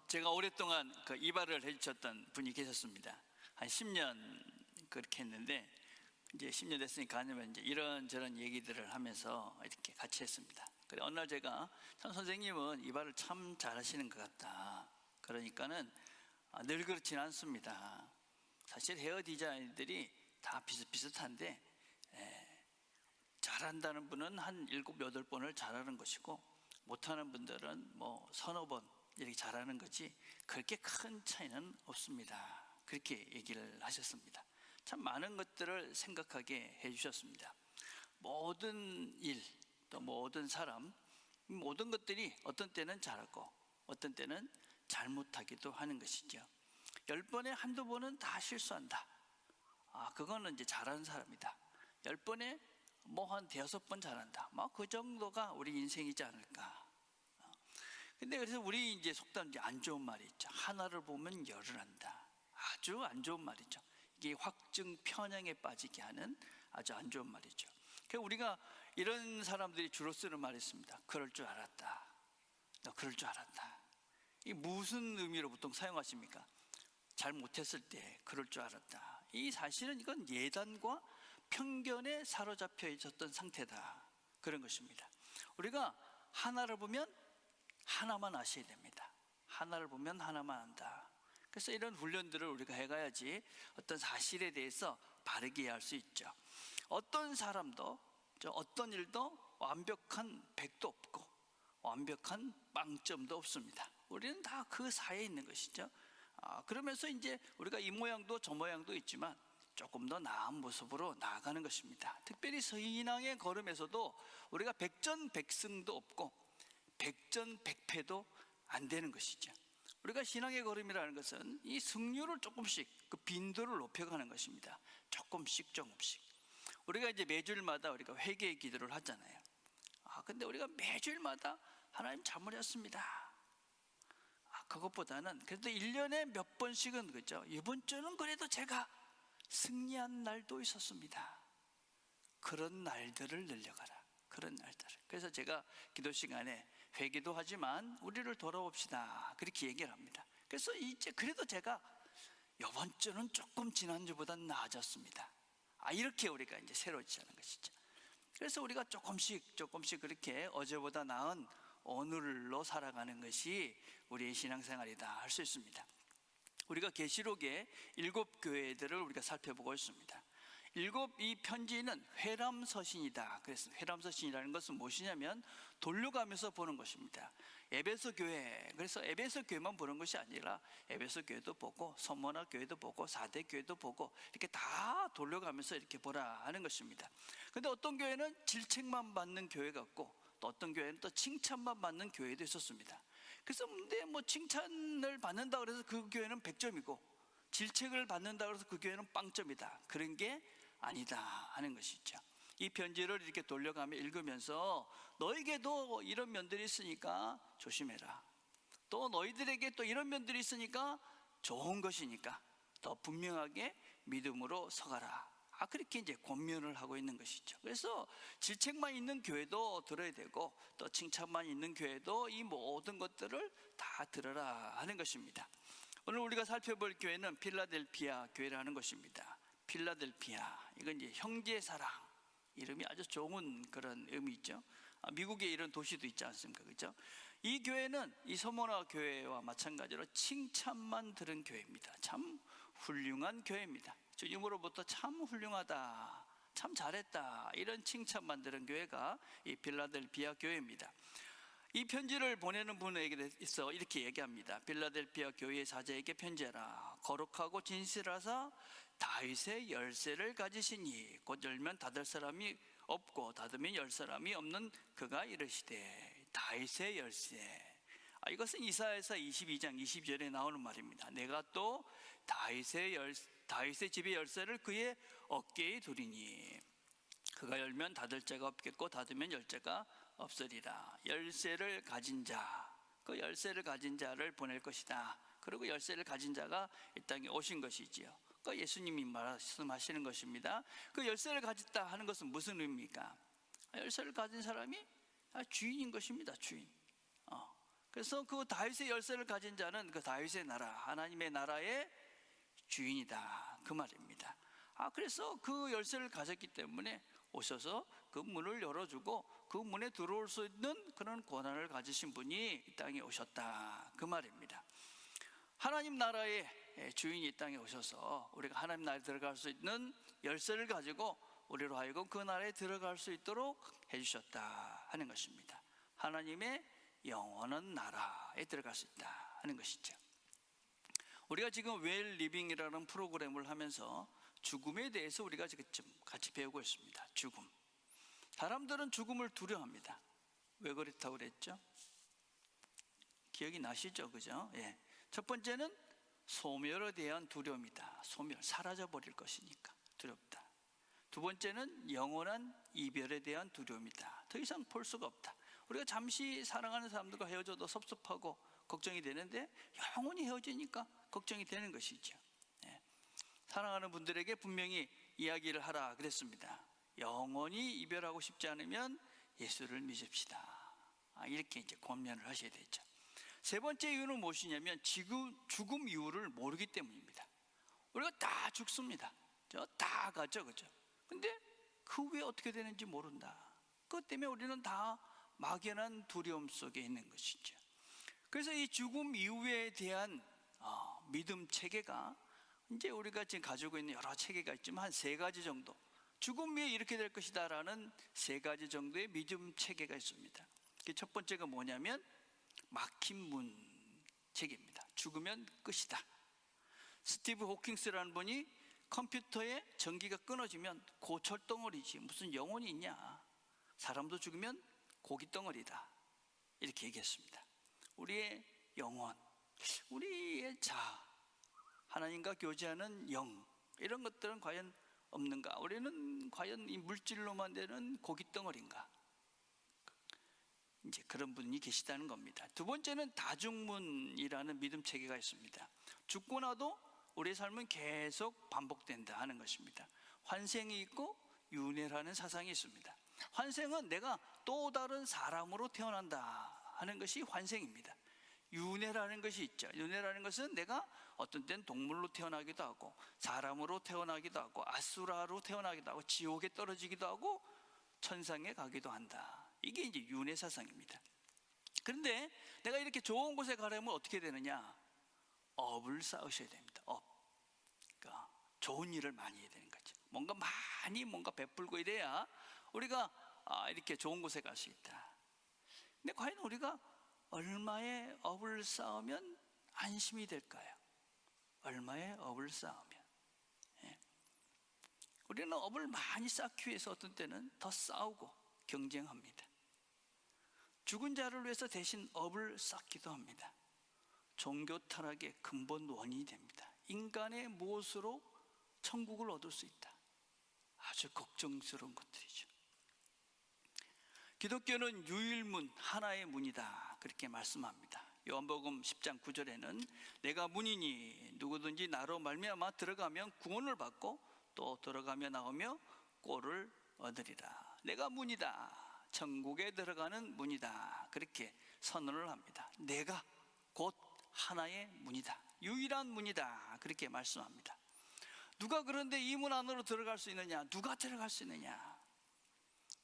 제가 오랫동안 그 이발을 해주셨던 분이 계셨습니다. 한 10년 그렇게 했는데, 이제 10년 됐으니까 아니면 이제 이런저런 얘기들을 하면서 이렇게 같이 했습니다. 그래 어느 날 제가 참 선생님은 이발을 참 잘하시는 것 같다. 그러니까는 늘 그렇지는 않습니다. 사실 헤어 디자인들이 다 비슷비슷한데 잘한다는 분은 한 7, 8번을 잘하는 것이고 못하는 분들은 뭐 서너 번 이렇게 잘하는 거지 그렇게 큰 차이는 없습니다. 그렇게 얘기를 하셨습니다. 참 많은 것들을 생각하게 해주셨습니다. 모든 일, 또 모든 사람, 모든 것들이 어떤 때는 잘하고 어떤 때는 잘못하기도 하는 것이죠. 10번에 한두 번은 다 실수한다. 그거는 이제 잘하는 사람이다. 10번에 뭐 한 5번 잘한다. 뭐 그 정도가 우리 인생이지 않을까. 근데 그래서 우리 이제 속담 이제 안 좋은 말이 있죠. 하나를 보면 열을 한다. 아주 안 좋은 말이죠. 이게 확증 편향에 빠지게 하는 아주 안 좋은 말이죠. 그래서 우리가 이런 사람들이 주로 쓰는 말이 있습니다. 그럴 줄 알았다. 너 그럴 줄 알았다. 이 무슨 의미로 보통 사용하십니까? 잘못했을 때 그럴 줄 알았다. 이 사실은 이건 예단과 편견에 사로잡혀 있었던 상태다. 그런 것입니다. 우리가 하나를 보면 하나만 아셔야 됩니다. 하나를 보면 하나만 안다. 그래서 이런 훈련들을 우리가 해가야지 어떤 사실에 대해서 바르게 이해할 수 있죠. 어떤 사람도 어떤 일도 완벽한 100도 없고 완벽한 빵점도 없습니다. 우리는 다 그 사이에 있는 것이죠. 그러면서 이제 우리가 이 모양도 저 모양도 있지만 조금 더 나은 모습으로 나아가는 것입니다. 특별히 신앙의 걸음에서도 우리가 백전백승도 없고 백전백패도 안 되는 것이죠. 우리가 신앙의 걸음이라는 것은 이 승률을 조금씩 그 빈도를 높여가는 것입니다. 조금씩 우리가 이제 매주일마다 우리가 회개의 기도를 하잖아요. 근데 우리가 매주일마다 하나님 잘못했습니다. 그것보다는 그래도 1년에 몇 번씩은 그죠. 이번 주는 그래도 제가 승리한 날도 있었습니다. 그런 날들을 늘려가라. 그런 날들을. 그래서 제가 기도 시간에 회개도 하지만 우리를 돌아봅시다. 그렇게 얘기를 합니다. 그래서 이제 그래도 제가 이번 주는 조금 지난주보다 나아졌습니다. 이렇게 우리가 이제 새로워지자는 것이죠. 그래서 우리가 조금씩 그렇게 어제보다 나은 오늘로 살아가는 것이 우리의 신앙생활이다 할 수 있습니다. 우리가 계시록의 7 교회들을 우리가 살펴보고 있습니다. 7 이 편지는 회람서신이다. 그래서 회람서신이라는 것은 무엇이냐면 돌려가면서 보는 것입니다. 에베소 교회, 그래서 에베소 교회만 보는 것이 아니라 에베소 교회도 보고 서머나 교회도 보고 사대 교회도 보고 이렇게 다 돌려가면서 이렇게 보라 하는 것입니다. 그런데 어떤 교회는 질책만 받는 교회 같고 또 어떤 교회는 또 칭찬만 받는 교회도 있었습니다. 그래서 근데 뭐 칭찬을 받는다 그래서 그 교회는 100점이고 질책을 받는다 그래서 그 교회는 빵점이다. 그런 게 아니다 하는 것이죠. 이 편지를 이렇게 돌려가며 읽으면서 너에게도 이런 면들이 있으니까 조심해라. 또 너희들에게 또 이런 면들이 있으니까 좋은 것이니까 더 분명하게 믿음으로 서가라. 그렇게 이제 권면을 하고 있는 것이죠. 그래서 질책만 있는 교회도 들어야 되고 또 칭찬만 있는 교회도 이 모든 것들을 다 들어라 하는 것입니다. 오늘 우리가 살펴볼 교회는 필라델피아 교회라는 것입니다. 필라델피아, 이건 이제 형제 사랑, 이름이 아주 좋은 그런 의미죠. 미국에 이런 도시도 있지 않습니까? 그렇죠? 이 교회는 이 서머나 교회와 마찬가지로 칭찬만 들은 교회입니다. 참 훌륭한 교회입니다. 주님으로부터 참 훌륭하다, 참 잘했다, 이런 칭찬만 들은 교회가 이 필라델피아 교회입니다. 이 편지를 보내는 분에게 있어 이렇게 얘기합니다. 필라델피아 교회의 사자에게 편지하라. 거룩하고 진실하사 다윗의 열쇠를 가지시니 곧 열면 닫을 사람이 없고 닫으면 열 사람이 없는 그가 이르시되 다윗의 열쇠. 이것은 이사야서 22장 22절에 나오는 말입니다. 내가 또 다윗의 집의 열쇠를 그의 어깨에 두리니 그가 열면 닫을 자가 없겠고 닫으면 열 자가 없으리라. 열쇠를 가진 자, 그 열쇠를 가진 자를 보낼 것이다. 그리고 열쇠를 가진 자가 이 땅에 오신 것이지요. 그 예수님이 말씀하시는 것입니다. 그 열쇠를 가졌다 하는 것은 무슨 의미입니까? 열쇠를 가진 사람이 주인인 것입니다. 주인. 그래서 그 다윗의 열쇠를 가진 자는 그 다윗의 나라, 하나님의 나라의 주인이다, 그 말입니다. 그래서 그 열쇠를 가졌기 때문에 오셔서 그 문을 열어주고 그 문에 들어올 수 있는 그런 권한을 가지신 분이 이 땅에 오셨다, 그 말입니다. 하나님 나라의 주인이 이 땅에 오셔서 우리가 하나님 나라에 들어갈 수 있는 열쇠를 가지고 우리로 하여금 그 나라에 들어갈 수 있도록 해주셨다 하는 것입니다. 하나님의 영원한 나라에 들어갈 수 있다 하는 것이죠. 우리가 지금 웰 리빙이라는 프로그램을 하면서 죽음에 대해서 우리가 지금 같이 배우고 있습니다. 죽음. 사람들은 죽음을 두려워합니다. 왜 그렇다고 그랬죠? 기억이 나시죠? 그죠? 예. 첫 번째는 소멸에 대한 두려움이다. 소멸, 사라져버릴 것이니까 두렵다. 두 번째는 영원한 이별에 대한 두려움이다. 더 이상 볼 수가 없다. 우리가 잠시 사랑하는 사람들과 헤어져도 섭섭하고 걱정이 되는데 영원히 헤어지니까 걱정이 되는 것이죠. 예. 사랑하는 분들에게 분명히 이야기를 하라 그랬습니다. 영원히 이별하고 싶지 않으면 예수를 믿읍시다. 이렇게 이제 권면을 하셔야 되죠. 세 번째 이유는 무엇이냐면 죽음 이유를 모르기 때문입니다. 우리가 다 죽습니다. 다 가죠, 그죠? 근데 그 후에 어떻게 되는지 모른다. 그것 때문에 우리는 다 막연한 두려움 속에 있는 것이죠. 그래서 이 죽음 이후에 대한 믿음 체계가 이제 우리가 지금 가지고 있는 여러 체계가 있지만 한 3가지 정도, 죽음 후에 이렇게 될 것이다 라는 3가지 정도의 믿음 체계가 있습니다. 첫 번째가 뭐냐면 막힌 문 체계입니다. 죽으면 끝이다. 스티브 호킹스라는 분이 컴퓨터에 전기가 끊어지면 고철덩어리지 무슨 영혼이 있냐, 사람도 죽으면 고깃덩어리다, 이렇게 얘기했습니다. 우리의 영혼, 우리의 자, 하나님과 교제하는 영, 이런 것들은 과연 없는가? 우리는 과연 이 물질로만 되는 고깃덩어리인가? 이제 그런 분이 계시다는 겁니다. 두 번째는 다중문이라는 믿음 체계가 있습니다. 죽고 나도 우리의 삶은 계속 반복된다 하는 것입니다. 환생이 있고 윤회라는 사상이 있습니다. 환생은 내가 또 다른 사람으로 태어난다 하는 것이 환생입니다. 윤회라는 것이 있죠. 윤회라는 것은 내가 어떤 때는 동물로 태어나기도 하고 사람으로 태어나기도 하고 아수라로 태어나기도 하고 지옥에 떨어지기도 하고 천상에 가기도 한다. 이게 이제 윤회 사상입니다. 그런데 내가 이렇게 좋은 곳에 가려면 어떻게 되느냐? 업을 쌓으셔야 됩니다. 업. 그러니까 좋은 일을 많이 해야 되는 거죠. 뭔가 많이 베풀고 이래야 우리가 이렇게 좋은 곳에 갈 수 있다. 근데 과연 우리가 얼마의 업을 쌓으면 안심이 될까요? 얼마의 업을 쌓으면? 예. 우리는 업을 많이 쌓기 위해서 어떤 때는 더 싸우고 경쟁합니다. 죽은 자를 위해서 대신 업을 쌓기도 합니다. 종교 타락의 근본 원인이 됩니다. 인간의 무엇으로 천국을 얻을 수 있다. 아주 걱정스러운 것들이죠. 기독교는 유일문, 하나의 문이다, 그렇게 말씀합니다. 요한복음 10장 9절에는 내가 문이니 누구든지 나로 말미암아 들어가면 구원을 받고 또 들어가며 나오며 꼴을 얻으리라. 내가 문이다, 천국에 들어가는 문이다, 그렇게 선언을 합니다. 내가 곧 하나의 문이다, 유일한 문이다, 그렇게 말씀합니다. 누가 그런데 이 문 안으로 들어갈 수 있느냐? 누가 들어갈 수 있느냐?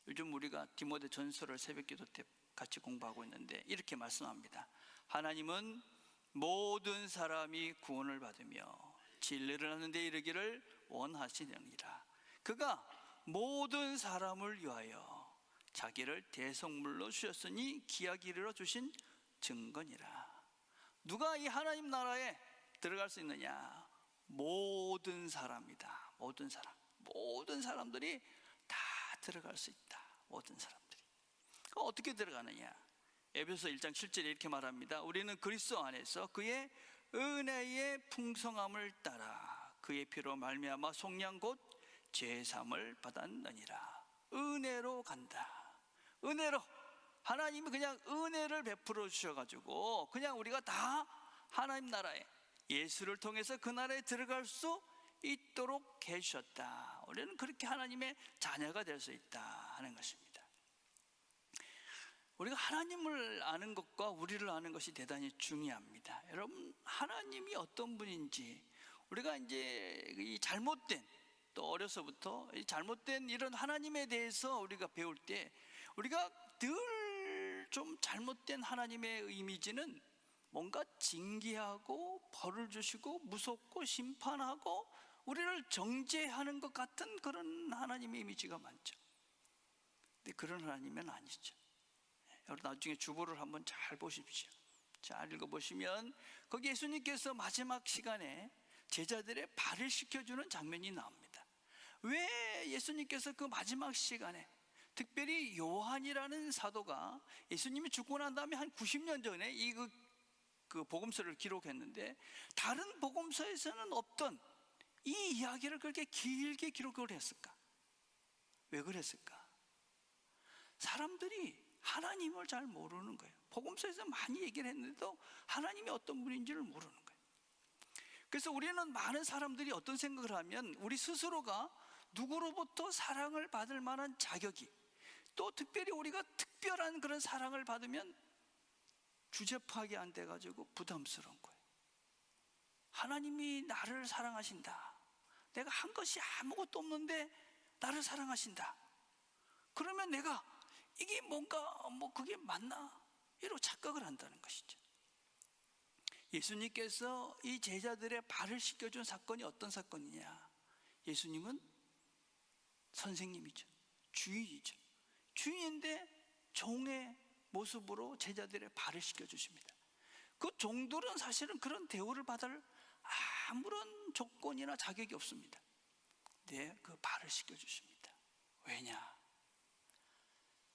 요즘 우리가 디모데 전서를 새벽기도 때 같이 공부하고 있는데 이렇게 말씀합니다. 하나님은 모든 사람이 구원을 받으며 진리를 하는 데 이르기를 원하시느니라. 그가 모든 사람을 위하여 자기를 대성물로 주셨으니 기약이 이르러 주신 증거니라. 누가 이 하나님 나라에 들어갈 수 있느냐? 모든 사람이다. 모든 사람들이 다 들어갈 수 있다. 모든 사람들이. 어떻게 들어가느냐? 에베소 1장 7절에 이렇게 말합니다. 우리는 그리스도 안에서 그의 은혜의 풍성함을 따라 그의 피로 말미암아 속량 곧 죄사함을 받았느니라. 은혜로 간다. 은혜로. 하나님이 그냥 은혜를 베풀어 주셔가지고 그냥 우리가 다 하나님 나라에, 예수를 통해서 그 나라에 들어갈 수 있도록 해주셨다. 우리는 그렇게 하나님의 자녀가 될 수 있다 하는 것입니다. 우리가 하나님을 아는 것과 우리를 아는 것이 대단히 중요합니다. 여러분, 하나님이 어떤 분인지 우리가 이제 이 잘못된, 또 어려서부터 이 잘못된 이런 하나님에 대해서 우리가 배울 때 우리가 늘 좀 잘못된 하나님의 이미지는 뭔가 징계하고 벌을 주시고 무섭고 심판하고 우리를 정죄하는 것 같은 그런 하나님의 이미지가 많죠. 근데 그런 하나님은 아니죠. 여러분, 나중에 주보를 한번 잘 보십시오. 잘 읽어보시면 거기 예수님께서 마지막 시간에 제자들의 발을 씻겨주는 장면이 나옵니다. 왜 예수님께서 그 마지막 시간에, 특별히 요한이라는 사도가 예수님이 죽고 난 다음에 한 90년 전에 그 복음서를 기록했는데, 다른 복음서에서는 없던 이 이야기를 그렇게 길게 기록을 했을까? 왜 그랬을까? 사람들이 하나님을 잘 모르는 거예요. 복음서에서 많이 얘기를 했는데도 하나님이 어떤 분인지를 모르는 거예요. 그래서 우리는 많은 사람들이 어떤 생각을 하면 우리 스스로가 누구로부터 사랑을 받을 만한 자격이, 또 특별히 우리가 특별한 그런 사랑을 받으면 주제 파악이 안 돼가지고 부담스러운 거예요. 하나님이 나를 사랑하신다, 내가 한 것이 아무것도 없는데 나를 사랑하신다, 그러면 내가 이게 뭔가 그게 맞나? 이러고 착각을 한다는 것이죠. 예수님께서 이 제자들의 발을 씻겨준 사건이 어떤 사건이냐? 예수님은 선생님이죠. 주인이죠. 주인인데 종의 모습으로 제자들의 발을 씻겨주십니다. 그 종들은 사실은 그런 대우를 받을 아무런 조건이나 자격이 없습니다. 네, 그 발을 씻겨주십니다. 왜냐?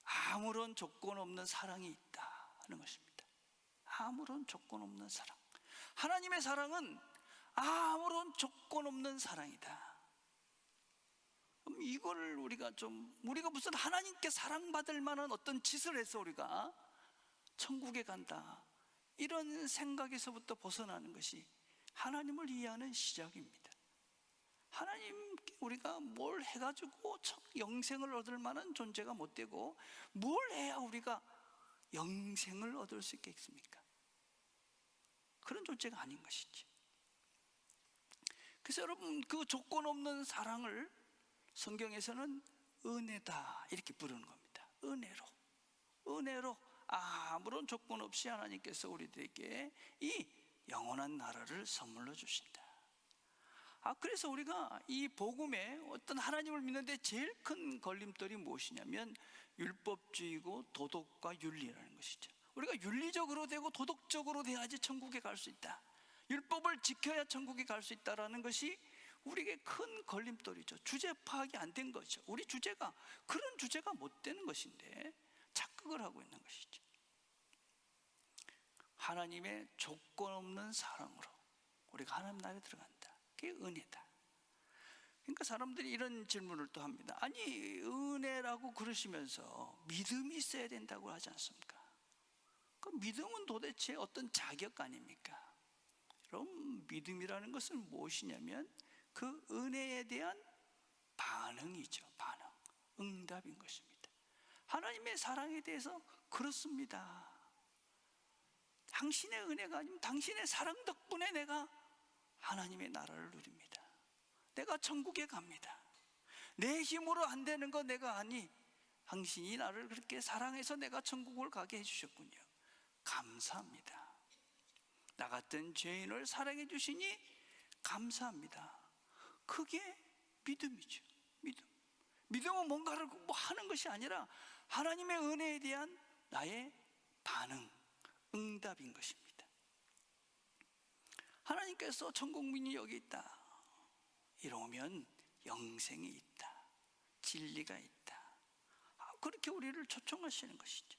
아무런 조건 없는 사랑이 있다는 것입니다. 아무런 조건 없는 사랑. 하나님의 사랑은 아무런 조건 없는 사랑이다. 그럼 이거를 우리가 무슨 하나님께 사랑받을 만한 어떤 짓을 해서 우리가 천국에 간다, 이런 생각에서부터 벗어나는 것이 하나님을 이해하는 시작입니다. 하나님, 우리가 뭘 해가지고 영생을 얻을 만한 존재가 못 되고, 뭘 해야 우리가 영생을 얻을 수 있겠습니까? 그런 존재가 아닌 것이지. 그래서 여러분, 그 조건 없는 사랑을 성경에서는 은혜다 이렇게 부르는 겁니다. 은혜로 아무런 조건 없이 하나님께서 우리들에게 이 영원한 나라를 선물로 주신다. 그래서 우리가 이 복음에 어떤 하나님을 믿는데 제일 큰 걸림돌이 무엇이냐면 율법주의고 도덕과 윤리라는 것이죠. 우리가 윤리적으로 되고 도덕적으로 돼야지 천국에 갈 수 있다, 율법을 지켜야 천국에 갈 수 있다라는 것이 우리에게 큰 걸림돌이죠. 주제 파악이 안 된 거죠. 우리 주제가 그런 주제가 못 되는 것인데 착각을 하고 있는 것이죠. 하나님의 조건 없는 사랑으로 우리가 하나님 나라에 들어간다. 그게 은혜다. 그러니까 사람들이 이런 질문을 또 합니다. 아니, 은혜라고 그러시면서 믿음이 있어야 된다고 하지 않습니까? 그 믿음은 도대체 어떤 자격 아닙니까? 그럼 믿음이라는 것은 무엇이냐면 그 은혜에 대한 반응이죠. 반응, 응답인 것입니다. 하나님의 사랑에 대해서 그렇습니다, 당신의 은혜가 아니면 당신의 사랑 덕분에 내가 하나님의 나라를 누립니다. 내가 천국에 갑니다. 내 힘으로 안 되는 거 내가 아니, 당신이 나를 그렇게 사랑해서 내가 천국을 가게 해주셨군요. 감사합니다. 나 같은 죄인을 사랑해 주시니 감사합니다. 그게 믿음이죠. 믿음은 뭔가를 하는 것이 아니라 하나님의 은혜에 대한 나의 반응, 응답인 것입니다. 하나님께서 천국민이 여기 있다, 이러면 영생이 있다, 진리가 있다, 그렇게 우리를 초청하시는 것이죠.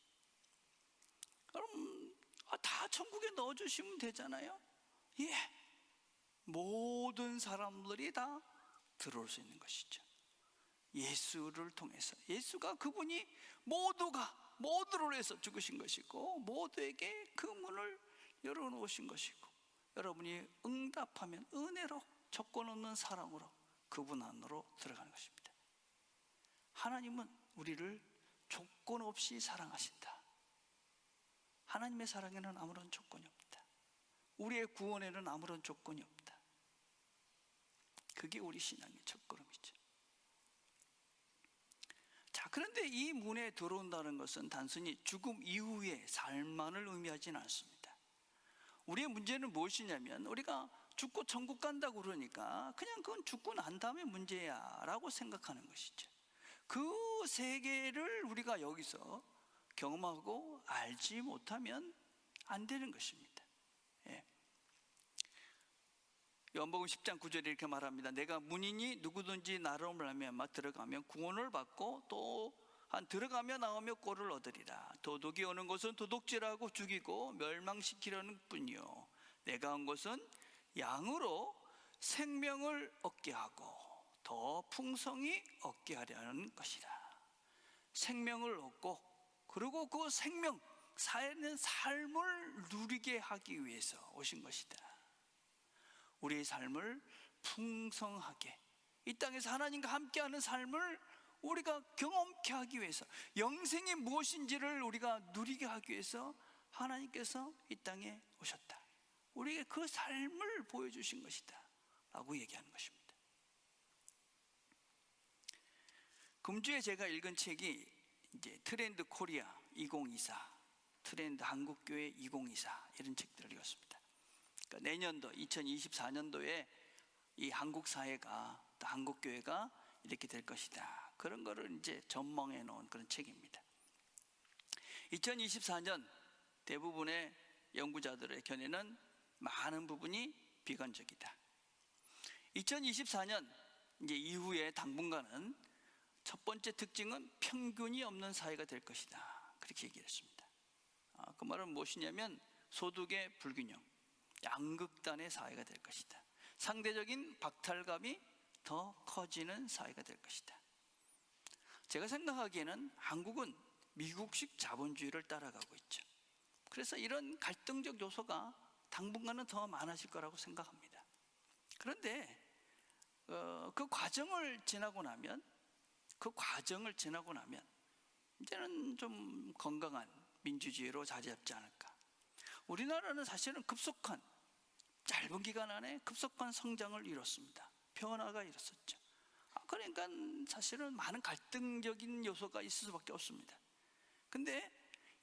그럼 다 천국에 넣어주시면 되잖아요. 예, 모든 사람들이 다 들어올 수 있는 것이죠. 예수를 통해서, 예수가 그분이 모두를 위해서 죽으신 것이고 모두에게 그 문을 열어놓으신 것이고, 여러분이 응답하면 은혜로, 조건 없는 사랑으로 그분 안으로 들어가는 것입니다. 하나님은 우리를 조건 없이 사랑하신다. 하나님의 사랑에는 아무런 조건이 없다. 우리의 구원에는 아무런 조건이 없다. 그게 우리 신앙의 첫걸음이죠. 자, 그런데 이 문에 들어온다는 것은 단순히 죽음 이후의 삶만을 의미하지는 않습니다. 우리의 문제는 무엇이냐면, 우리가 죽고 천국 간다고 그러니까 그냥 그건 죽고 난 다음에 문제야 라고 생각하는 것이죠. 그 세계를 우리가 여기서 경험하고 알지 못하면 안 되는 것입니다. 예. 요한복음 10장 9절에 이렇게 말합니다. 내가 문이니 누구든지 나로 말미암아 들어가면 구원을 받고 또한 들어가며 나오며 꼴을 얻으리라. 도둑이 오는 것은 도둑질하고 죽이고 멸망시키려는 뿐이요 내가 온 것은 양으로 생명을 얻게 하고 더 풍성히 얻게 하려는 것이라. 생명을 얻고, 그리고 그 생명, 살아있는 삶을 누리게 하기 위해서 오신 것이다. 우리의 삶을 풍성하게, 이 땅에서 하나님과 함께하는 삶을 우리가 경험케 하기 위해서, 영생이 무엇인지를 우리가 누리게 하기 위해서 하나님께서 이 땅에 오셨다. 우리에게 그 삶을 보여주신 것이다 라고 얘기하는 것입니다. 금주에 제가 읽은 책이 이제 트렌드 코리아 2024, 트렌드 한국교회 2024 이런 책들을 읽었습니다. 그러니까 내년도 2024년도에 이 한국 사회가, 또 한국 교회가 이렇게 될 것이다, 그런 거를 이제 전망해 놓은 그런 책입니다. 2024년 대부분의 연구자들의 견해는 많은 부분이 비관적이다. 2024년 이제 이후에 당분간은 첫 번째 특징은 평균이 없는 사회가 될 것이다, 그렇게 얘기했습니다. 그 말은 무엇이냐면 소득의 불균형, 양극단의 사회가 될 것이다. 상대적인 박탈감이 더 커지는 사회가 될 것이다. 제가 생각하기에는 한국은 미국식 자본주의를 따라가고 있죠. 그래서 이런 갈등적 요소가 당분간은 더 많아질 거라고 생각합니다. 그런데 그 과정을 지나고 나면 이제는 좀 건강한 민주주의로 자리 잡지 않을까. 우리나라는 사실은 짧은 기간 안에 급속한 성장을 이뤘습니다. 변화가 일었었죠. 그러니까 사실은 많은 갈등적인 요소가 있을 수밖에 없습니다. 근데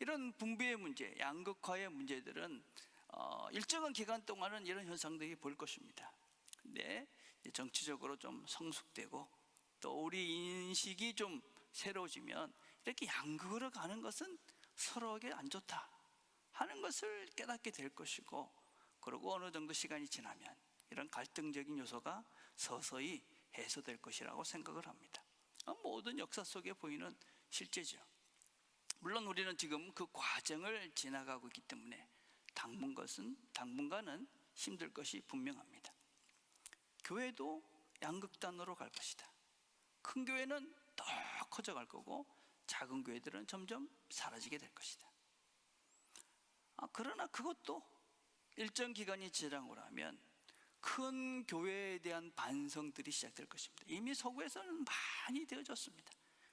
이런 분배의 문제, 양극화의 문제들은 일정한 기간 동안은 이런 현상들이 보일 것입니다. 근데 정치적으로 좀 성숙되고 또 우리 인식이 좀 새로워지면 이렇게 양극으로 가는 것은 서로에게 안 좋다 하는 것을 깨닫게 될 것이고, 그리고 어느 정도 시간이 지나면 이런 갈등적인 요소가 서서히 해소될 것이라고 생각을 합니다. 모든 역사 속에 보이는 실제죠. 물론 우리는 지금 그 과정을 지나가고 있기 때문에 당분간은 힘들 것이 분명합니다. 교회도 양극단으로 갈 것이다. 큰 교회는 더 커져갈 거고 작은 교회들은 점점 사라지게 될 것이다. 그러나 그것도 일정 기간이 지나고 나면 큰 교회에 대한 반성들이 시작될 것입니다. 이미 서구에서는 많이 되어졌습니다.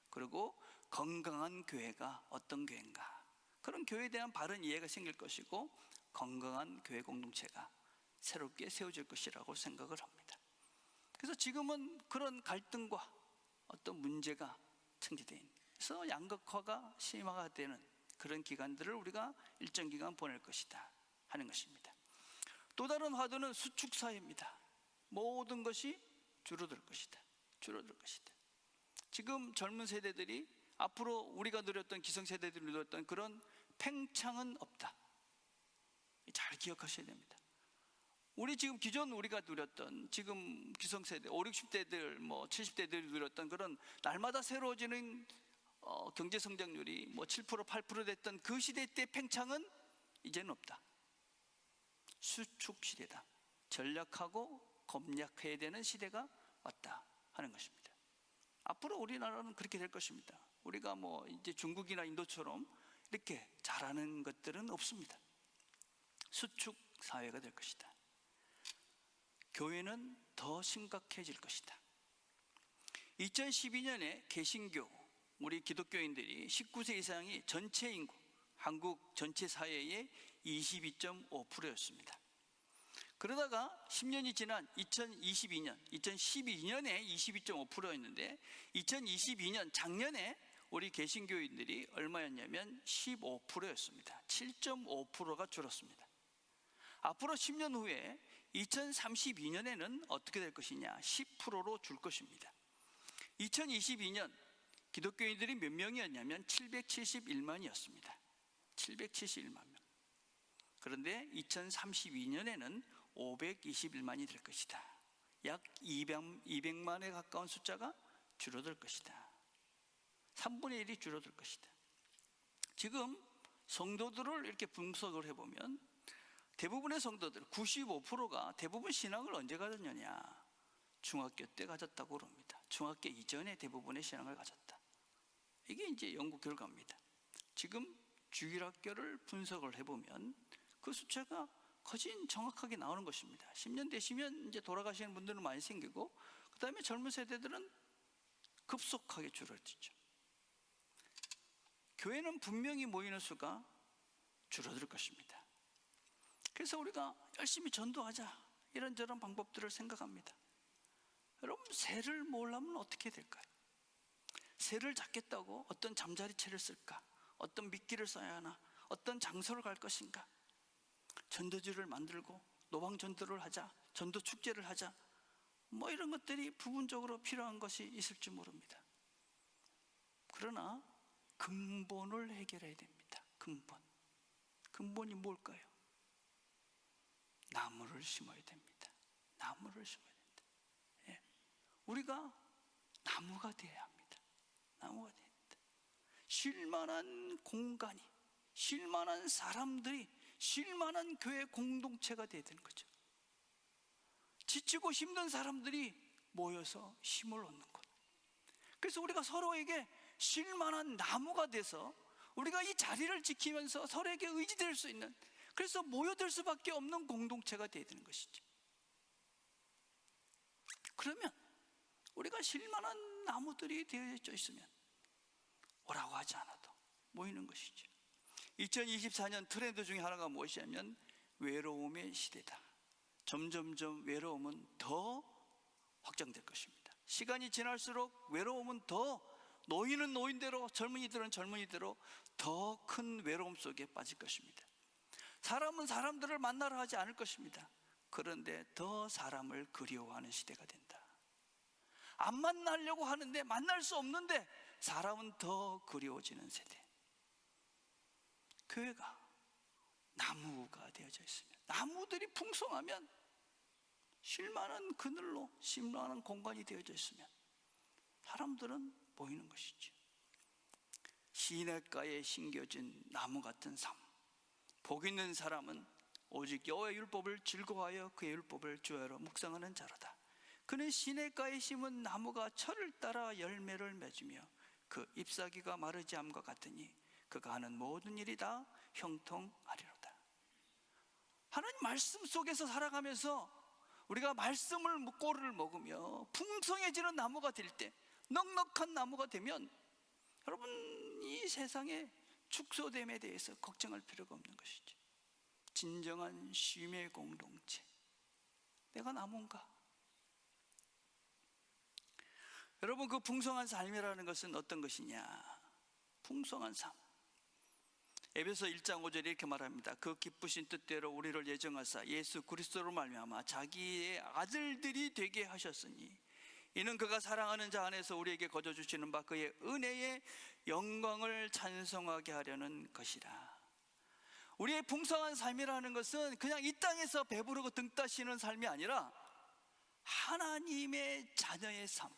그리고 건강한 교회가 어떤 교회인가, 그런 교회에 대한 바른 이해가 생길 것이고 건강한 교회 공동체가 새롭게 세워질 것이라고 생각을 합니다. 그래서 지금은 그런 갈등과 어떤 문제가 청지되어 있어서 양극화가 심화가 되는 그런 기간들을 우리가 일정 기간 보낼 것이다 하는 것입니다. 또 다른 화두는 수축사회입니다. 모든 것이 줄어들 것이다. 지금 젊은 세대들이 앞으로 우리가 누렸던, 기성세대들이 누렸던 그런 팽창은 없다. 잘 기억하셔야 됩니다. 우리 지금 기존 우리가 누렸던, 지금 기성세대 5, 60대들 70대들이 누렸던 그런 날마다 새로워지는 경제성장률이 7%, 8% 됐던 그 시대 때 팽창은 이제는 없다. 수축 시대다. 전략하고 검략해야 되는 시대가 왔다 하는 것입니다. 앞으로 우리나라는 그렇게 될 것입니다. 우리가 이제 중국이나 인도처럼 이렇게 잘하는 것들은 없습니다. 수축 사회가 될 것이다. 교회는 더 심각해질 것이다. 2012년에 개신교, 우리 기독교인들이 19세 이상이 전체 인구, 한국 전체 사회의 22.5%였습니다. 그러다가 10년이 지난 2012년에 22.5%였는데 2022년 작년에 우리 개신교인들이 얼마였냐면 15%였습니다. 7.5%가 줄었습니다. 앞으로 10년 후에 2032년에는 어떻게 될 것이냐? 10%로 줄 것입니다. 2022년 기독교인들이 몇 명이었냐면 771만이었습니다. 771만 명. 그런데 2032년에는 521만이 될 것이다. 약 200만에 가까운 숫자가 줄어들 것이다. 3분의 1이 줄어들 것이다. 지금 성도들을 이렇게 분석을 해보면 대부분의 성도들 95%가 대부분 신앙을 언제 가졌느냐? 중학교 때 가졌다고 그럽니다. 중학교 이전에 대부분의 신앙을 가졌다. 이게 이제 연구 결과입니다. 지금 주일학교를 분석을 해보면 그 숫자가 거의 정확하게 나오는 것입니다. 10년 되시면 이제 돌아가시는 분들은 많이 생기고, 그 다음에 젊은 세대들은 급속하게 줄어들죠. 교회는 분명히 모이는 수가 줄어들 것입니다. 그래서 우리가 열심히 전도하자, 이런저런 방법들을 생각합니다. 여러분, 새를 모으려면 어떻게 될까요? 새를 잡겠다고 어떤 잠자리채를 쓸까? 어떤 미끼를 써야 하나? 어떤 장소를 갈 것인가? 전도지를 만들고 노방 전도를 하자, 전도 축제를 하자, 뭐 이런 것들이 부분적으로 필요한 것이 있을지 모릅니다. 그러나 근본을 해결해야 됩니다. 근본이 뭘까요? 나무를 심어야 됩니다. 나무를 심어야 됩니다. 예. 우리가 나무가 되어야 합니다. 나무가 되어야 됩니다. 쉴만한 공간이, 쉴만한 사람들이, 쉴만한 교회 공동체가 되어야 되는 거죠. 지치고 힘든 사람들이 모여서 힘을 얻는 것. 그래서 우리가 서로에게 쉴만한 나무가 돼서 우리가 이 자리를 지키면서 서로에게 의지될 수 있는, 그래서 모여들 수밖에 없는 공동체가 되어야 되는 것이죠. 그러면 우리가 쉴만한 나무들이 되어져 있으면 오라고 하지 않아도 모이는 것이죠. 2024년 트렌드 중에 하나가 무엇이냐면 외로움의 시대다. 점점점 외로움은 더 확장될 것입니다. 시간이 지날수록 외로움은 더, 노인은 노인대로, 젊은이들은 젊은이대로 더 큰 외로움 속에 빠질 것입니다. 사람은 사람들을 만나러 하지 않을 것입니다. 그런데 더 사람을 그리워하는 시대가 된다. 안 만나려고 하는데 만날 수 없는데 사람은 더 그리워지는 세대. 교회가 나무가 되어져 있으면, 나무들이 풍성하면, 쉴만한 그늘로, 쉴만한 공간이 되어져 있으면 사람들은 모이는 것이죠. 시냇가에 심겨진 나무 같은 삶. 복 있는 사람은 오직 여호와의 율법을 즐거워하여 그의 율법을 주야로 묵상하는 자로다. 그는 시냇가에 심은 나무가 철을 따라 열매를 맺으며 그 잎사귀가 마르지 않음과 같으니 그가 하는 모든 일이 다 형통하리로다. 하나님 말씀 속에서 살아가면서 우리가 말씀을 꼴을 먹으며 풍성해지는 나무가 될 때, 넉넉한 나무가 되면 여러분, 이 세상의 축소됨에 대해서 걱정할 필요가 없는 것이죠. 진정한 쉼의 공동체. 내가 나무인가? 여러분, 그 풍성한 삶이라는 것은 어떤 것이냐? 풍성한 삶. 에베소 1장 5절에 이렇게 말합니다. 그 기쁘신 뜻대로 우리를 예정하사 예수 그리스도로 말미암아 자기의 아들들이 되게 하셨으니 이는 그가 사랑하는 자 안에서 우리에게 거저 주시는 바 그의 은혜의 영광을 찬송하게 하려는 것이라. 우리의 풍성한 삶이라는 것은 그냥 이 땅에서 배부르고 등 따시는 삶이 아니라 하나님의 자녀의 삶,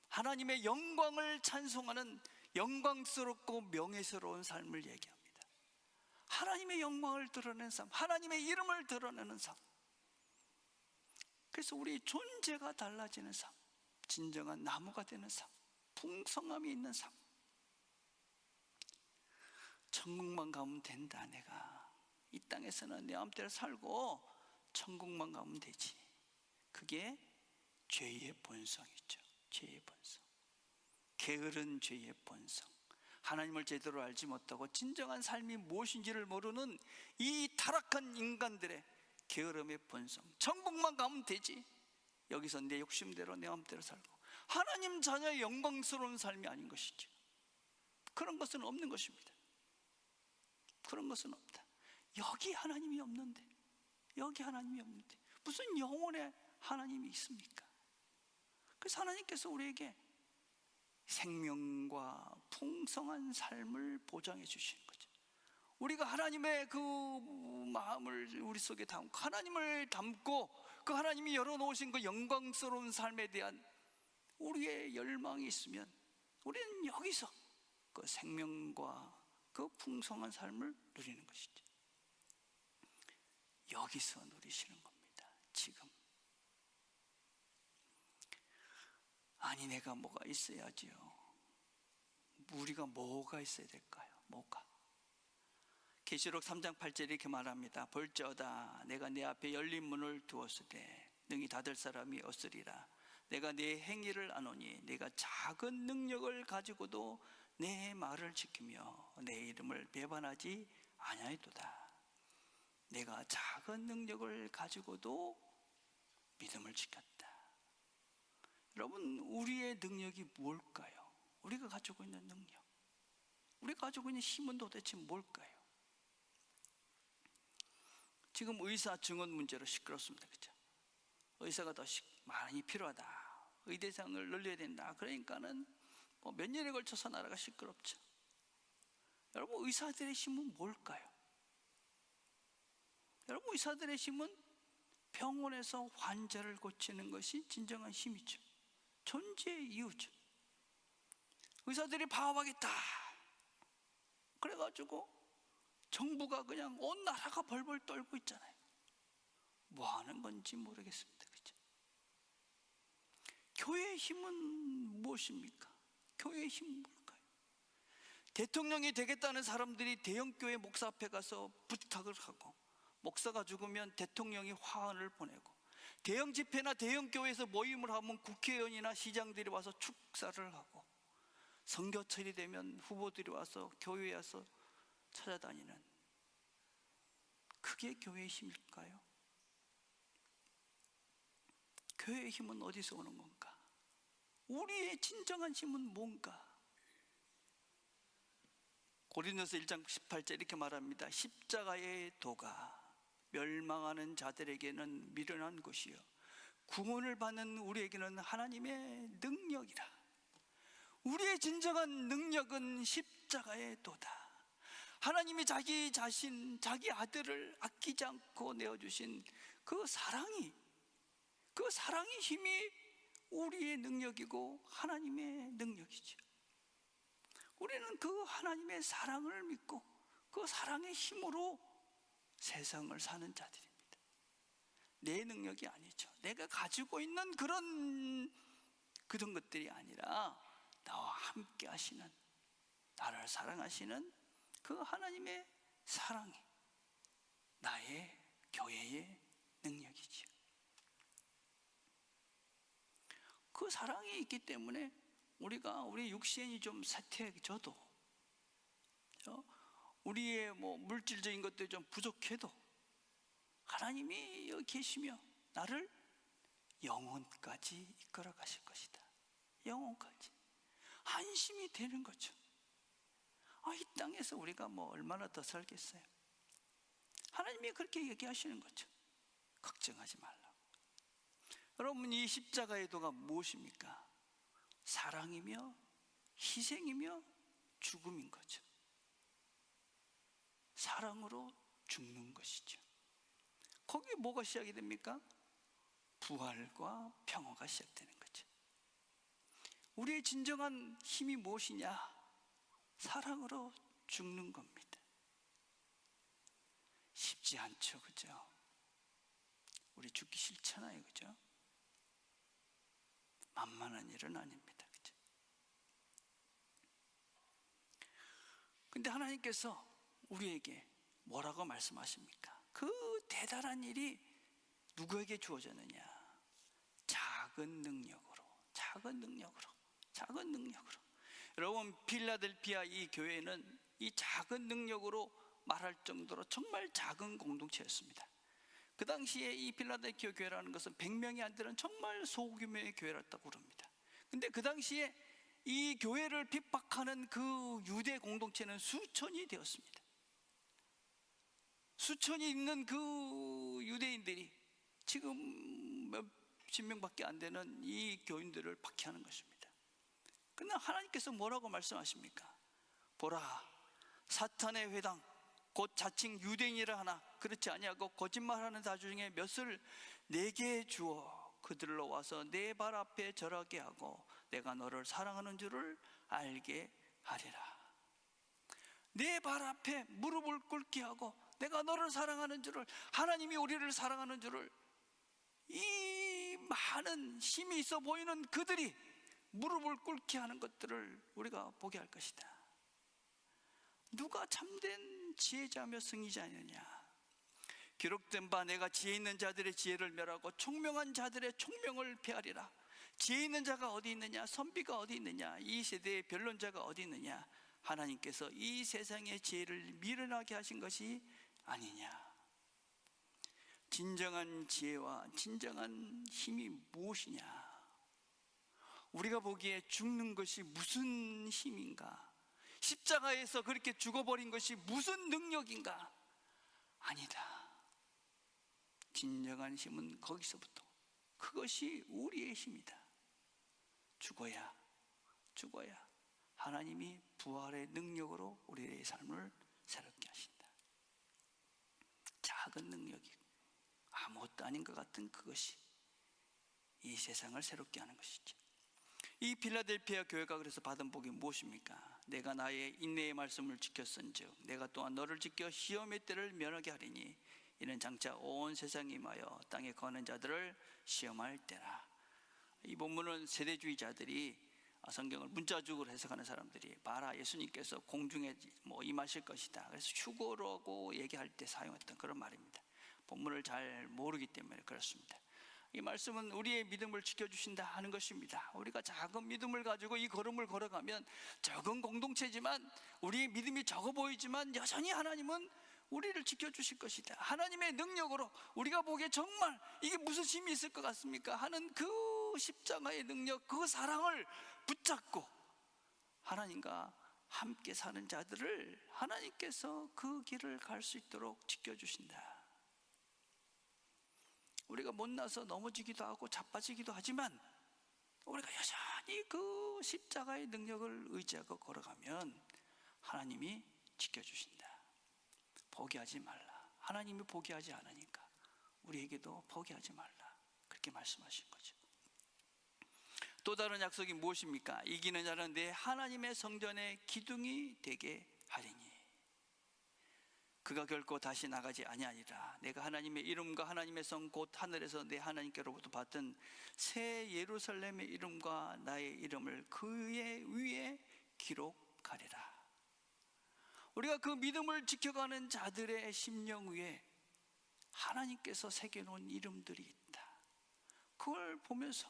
하나님의 영광을 찬송하는 영광스럽고 명예스러운 삶을 얘기합니다. 하나님의 영광을 드러내는 삶, 하나님의 이름을 드러내는 삶. 그래서 우리 존재가 달라지는 삶, 진정한 나무가 되는 삶, 풍성함이 있는 삶. 천국만 가면 된다. 내가 이 땅에서는 내 마음대로 살고 천국만 가면 되지. 그게 죄의 본성이죠. 죄의 본성, 게으른 죄의 본성, 하나님을 제대로 알지 못하고 진정한 삶이 무엇인지를 모르는 이 타락한 인간들의 게으름의 본성. 천국만 가면 되지, 여기서 내 욕심대로 내 마음대로 살고 하나님 자녀의 영광스러운 삶이 아닌 것이지. 그런 것은 없는 것입니다. 그런 것은 없다. 여기 하나님이 없는데, 여기 하나님이 없는데 무슨 영혼의 하나님이 있습니까? 그래서 하나님께서 우리에게 생명과 풍성한 삶을 보장해 주시는 거죠. 우리가 하나님의 그 마음을 우리 속에 담고, 하나님을 담고 그 하나님이 열어놓으신 그 영광스러운 삶에 대한 우리의 열망이 있으면 우리는 여기서 그 생명과 그 풍성한 삶을 누리는 것이죠. 여기서 누리시는 겁니다. 지금. 아니, 내가 뭐가 있어야지요. 우리가 뭐가 있어야 될까요? 뭐가? 계시록 3장 8절에 이렇게 말합니다. 볼지어다 내가 내 앞에 열린 문을 두었으되 능히 닫을 사람이 없으리라. 내가 내 행위를 아노니 내가 작은 능력을 가지고도 내 말을 지키며 내 이름을 배반하지 아니하였도다. 내가 작은 능력을 가지고도 믿음을 지켰다. 여러분, 우리의 능력이 뭘까요? 우리가 가지고 있는 능력, 우리가 가지고 있는 힘은 도대체 뭘까요? 지금 의사 증원 문제로 시끄럽습니다. 그렇죠? 의사가 더 많이 필요하다, 의대상을 늘려야 된다. 그러니까는 몇 년에 걸쳐서 나라가 시끄럽죠. 여러분, 의사들의 힘은 뭘까요? 여러분, 의사들의 힘은 병원에서 환자를 고치는 것이 진정한 힘이죠. 존재의 이유죠. 의사들이 파업하겠다 그래가지고 정부가 그냥 온 나라가 벌벌 떨고 있잖아요. 뭐 하는 건지 모르겠습니다. 그죠? 교회의 힘은 무엇입니까? 교회의 힘은 뭘까요? 대통령이 되겠다는 사람들이 대형교회 목사 앞에 가서 부탁을 하고, 목사가 죽으면 대통령이 화환을 보내고, 대형 집회나 대형 교회에서 모임을 하면 국회의원이나 시장들이 와서 축사를 하고, 선거철이 되면 후보들이 와서 교회에 와서 찾아다니는, 그게 교회의 힘일까요? 교회의 힘은 어디서 오는 건가? 우리의 진정한 힘은 뭔가? 고린도서 1장 18절 이렇게 말합니다. 십자가의 도가 멸망하는 자들에게는 미련한 것이요 구원을 받는 우리에게는 하나님의 능력이라. 우리의 진정한 능력은 십자가의 도다. 하나님이 자기 자신, 자기 아들을 아끼지 않고 내어주신 그 사랑이, 그 사랑의 힘이 우리의 능력이고 하나님의 능력이죠. 우리는 그 하나님의 사랑을 믿고 그 사랑의 힘으로 세상을 사는 자들입니다. 내 능력이 아니죠. 내가 가지고 있는 그런 것들이 아니라 나와 함께 하시는, 나를 사랑하시는 그 하나님의 사랑이 나의 교회의 능력이죠. 그 사랑이 있기 때문에 우리 육신이 좀 쇠퇴해져도, 우리의 물질적인 것들이 좀 부족해도 하나님이 여기 계시며 나를 영혼까지 이끌어 가실 것이다. 영혼까지 안심이 되는 거죠. 이 땅에서 우리가 얼마나 더 살겠어요? 하나님이 그렇게 얘기하시는 거죠. 걱정하지 말라고. 여러분, 이 십자가의 도가 무엇입니까? 사랑이며 희생이며 죽음인 거죠. 사랑으로 죽는 것이죠. 거기에 뭐가 시작이 됩니까? 부활과 평화가 시작되는 거죠. 우리의 진정한 힘이 무엇이냐? 사랑으로 죽는 겁니다. 쉽지 않죠, 그죠? 우리 죽기 싫잖아요, 그죠? 만만한 일은 아닙니다, 그죠? 근데 하나님께서 우리에게 뭐라고 말씀하십니까? 그 대단한 일이 누구에게 주어졌느냐? 작은 능력으로. 여러분, 필라델피아 이 교회는 이 작은 능력으로 말할 정도로 정말 작은 공동체였습니다. 그 당시에 이 필라델피아 교회라는 것은 100명이 안 되는 정말 소규모의 교회였다고 그럽니다. 근데 그 당시에 이 교회를 핍박하는 그 유대 공동체는 수천이 되었습니다. 수천이 있는 그 유대인들이 지금 몇십 명밖에 안 되는 이 교인들을 박해하는 것입니다. 그러나 하나님께서 뭐라고 말씀하십니까? 보라, 사탄의 회당 곧 자칭 유대인이라 하나 그렇지 아니하고 거짓말하는 자 중에 몇을 내게 주어 그들로 와서 내 발 앞에 절하게 하고 내가 너를 사랑하는 줄을 알게 하리라. 내 발 앞에 무릎을 꿇게 하고 내가 너를 사랑하는 줄을, 하나님이 우리를 사랑하는 줄을 이 많은 힘이 있어 보이는 그들이 무릎을 꿇게 하는 것들을 우리가 보게 할 것이다. 누가 참된 지혜자며 승리자느냐? 기록된 바 내가 지혜 있는 자들의 지혜를 멸하고 총명한 자들의 총명을 폐하리라. 지혜 있는 자가 어디 있느냐? 선비가 어디 있느냐? 이 세대의 변론자가 어디 있느냐? 하나님께서 이 세상의 지혜를 미련하게 하신 것이 아니냐? 진정한 지혜와 진정한 힘이 무엇이냐? 우리가 보기에 죽는 것이 무슨 힘인가? 십자가에서 그렇게 죽어버린 것이 무슨 능력인가? 아니다. 진정한 힘은 거기서부터, 그것이 우리의 힘이다. 죽어야 하나님이 부활의 능력으로 우리의 삶을 새롭게 하신다. 작은 능력이 아무것도 아닌 것 같은 그것이 이 세상을 새롭게 하는 것이죠. 이 필라델피아 교회가 그래서 받은 복이 무엇입니까? 내가 나의 인내의 말씀을 지켰은즉 내가 또한 너를 지켜 시험의 때를 면하게 하리니 이는 장차 온 세상에 임하여 땅에 거하는 자들을 시험할 때라. 이 본문은 세대주의자들이 성경을 문자적으로 해석하는 사람들이 봐라, 예수님께서 공중에 임하실 것이다, 그래서 휴거라고 얘기할 때 사용했던 그런 말입니다. 본문을 잘 모르기 때문에 그렇습니다. 이 말씀은 우리의 믿음을 지켜주신다 하는 것입니다. 우리가 작은 믿음을 가지고 이 걸음을 걸어가면 적은 공동체지만 우리의 믿음이 적어 보이지만 여전히 하나님은 우리를 지켜주실 것이다. 하나님의 능력으로 우리가 보기에 정말 이게 무슨 힘이 있을 것 같습니까? 하는 그 십자가의 능력, 그 사랑을 붙잡고 하나님과 함께 사는 자들을 하나님께서 그 길을 갈 수 있도록 지켜주신다. 우리가 못나서 넘어지기도 하고 자빠지기도 하지만 우리가 여전히 그 십자가의 능력을 의지하고 걸어가면 하나님이 지켜주신다. 포기하지 말라. 하나님이 포기하지 않으니까 우리에게도 포기하지 말라, 그렇게 말씀하신 거죠. 또 다른 약속이 무엇입니까? 이기는 자는 내 하나님의 성전의 기둥이 되게 하리니 그가 결코 다시 나가지 아니하리라. 내가 하나님의 이름과 하나님의 성 곧 하늘에서 내 하나님께로부터 받은 새 예루살렘의 이름과 나의 이름을 그의 위에 기록하리라. 우리가 그 믿음을 지켜가는 자들의 심령 위에 하나님께서 새겨놓은 이름들이 있다. 그걸 보면서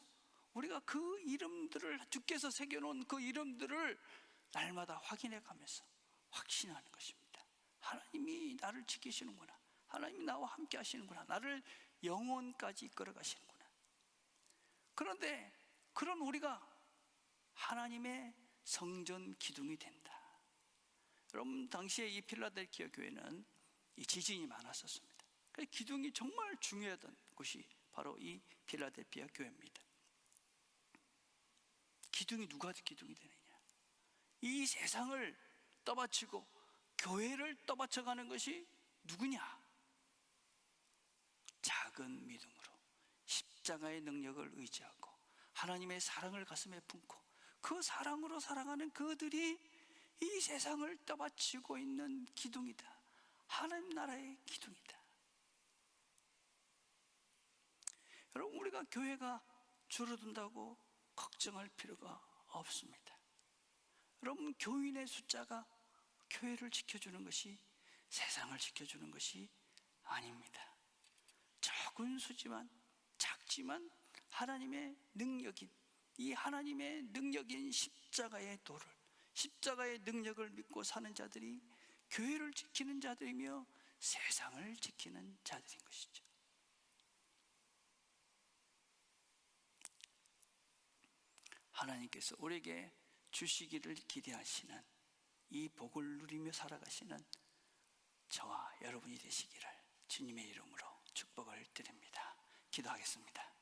우리가 그 이름들을, 주께서 새겨놓은 그 이름들을 날마다 확인해 가면서 확신하는 것입니다. 하나님이 나를 지키시는구나, 하나님이 나와 함께 하시는구나, 나를 영원까지 이끌어 가시는구나. 그런데 그런 우리가 하나님의 성전 기둥이 된다. 여러분, 당시에 이 필라델피아 교회는 이 지진이 많았었습니다. 그래서 기둥이 정말 중요하던 곳이 바로 이 필라델피아 교회입니다. 기둥이 누가 기둥이 되느냐? 이 세상을 떠받치고 교회를 떠받쳐가는 것이 누구냐? 작은 믿음으로 십자가의 능력을 의지하고 하나님의 사랑을 가슴에 품고 그 사랑으로 살아가는 그들이 이 세상을 떠받치고 있는 기둥이다. 하나님 나라의 기둥이다. 여러분, 우리가 교회가 줄어든다고 걱정할 필요가 없습니다. 여러분, 교인의 숫자가 교회를 지켜주는 것이, 세상을 지켜주는 것이 아닙니다. 적은 수지만, 작지만 하나님의 능력인, 이 하나님의 능력인 십자가의 도를, 십자가의 능력을 믿고 사는 자들이 교회를 지키는 자들이며 세상을 지키는 자들인 것이죠. 하나님께서 우리에게 주시기를 기대하시는 이 복을 누리며 살아가시는 저와 여러분이 되시기를 주님의 이름으로 축복을 드립니다. 기도하겠습니다.